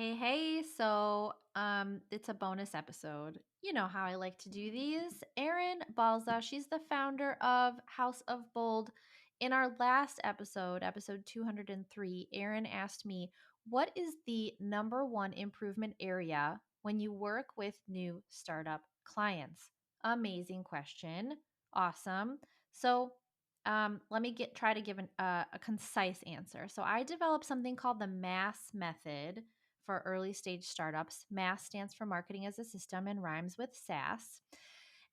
Hey. It's a bonus episode. You know how I like to do these. Erin Balsa, she's the founder of House of Bold. In our last episode, episode 203, Erin asked me, what is the number one improvement area when you work with new startup clients? Amazing question. Awesome. Let me try to give a concise answer. So I developed something called the MASS method for early stage startups. MASS stands for Marketing as a System and rhymes with SaaS,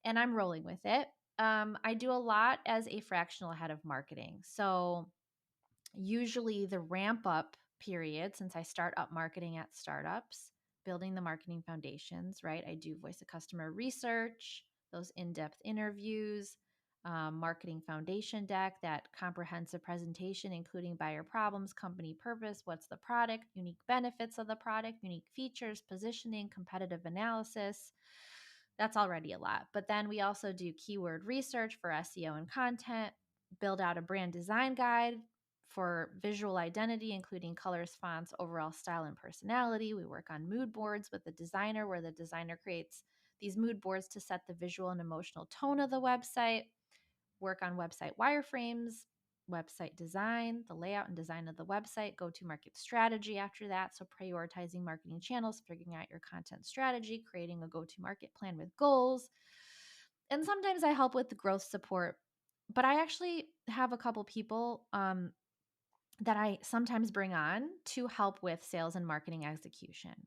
and I'm rolling with it. I do a lot as a fractional head of marketing. So usually the ramp up period, since I start up marketing at startups, building the marketing foundations, right? I do voice of customer research, those in depth interviews, marketing foundation deck, that comprehensive presentation, including buyer problems, company purpose, what's the product, unique benefits of the product, unique features, positioning, competitive analysis. That's already a lot. But then we also do keyword research for SEO and content, build out a brand design guide for visual identity, including colors, fonts, overall style, and personality. We work on mood boards with the designer, where the designer creates these mood boards to set the visual and emotional tone of the website. Work on website wireframes, website design, the layout and design of the website, go-to-market strategy after that. So prioritizing marketing channels, figuring out your content strategy, creating a go-to-market plan with goals. And sometimes I help with the growth support, but I actually have a couple people that I sometimes bring on to help with sales and marketing execution.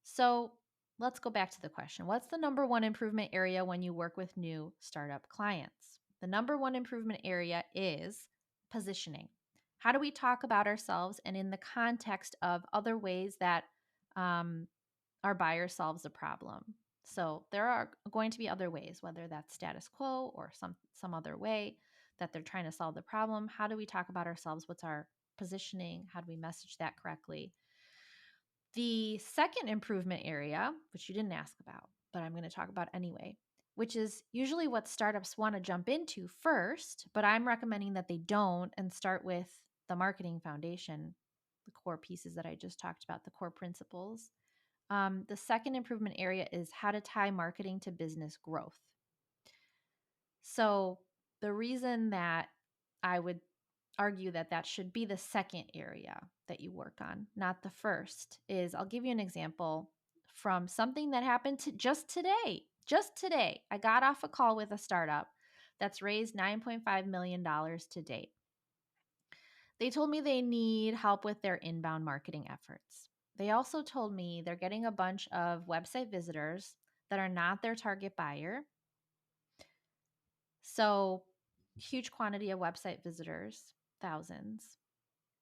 So let's go back to the question. What's the number one improvement area when you work with new startup clients? The number one improvement area is positioning. How do we talk about ourselves and in the context of other ways that our buyer solves a problem? So there are going to be other ways, whether that's status quo or some other way that they're trying to solve the problem. How do we talk about ourselves? What's our positioning? How do we message that correctly? The second improvement area, which you didn't ask about, but I'm going to talk about anyway, which is usually what startups want to jump into first, but I'm recommending that they don't and start with the marketing foundation, the core pieces that I just talked about, the core principles. The second improvement area is how to tie marketing to business growth. So the reason that I would argue that that should be the second area that you work on, not the first, is I'll give you an example from something that happened just today. Just today, I got off a call with a startup that's raised $9.5 million to date. They told me they need help with their inbound marketing efforts. They also told me they're getting a bunch of website visitors that are not their target buyer. So, huge quantity of website visitors, thousands,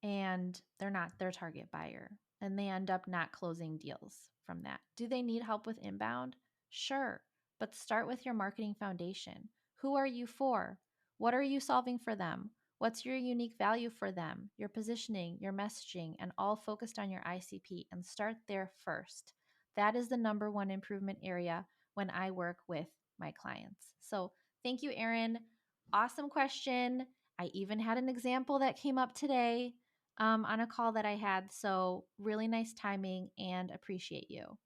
and they're not their target buyer. And they end up not closing deals from that. Do they need help with inbound? Sure, but start with your marketing foundation. Who are you for? What are you solving for them? What's your unique value for them? Your positioning, your messaging, and all focused on your ICP, and start there first. That is the number one improvement area when I work with my clients. So, thank you, Erin. Awesome question. I even had an example that came up today on a call that I had. So, really nice timing and appreciate you.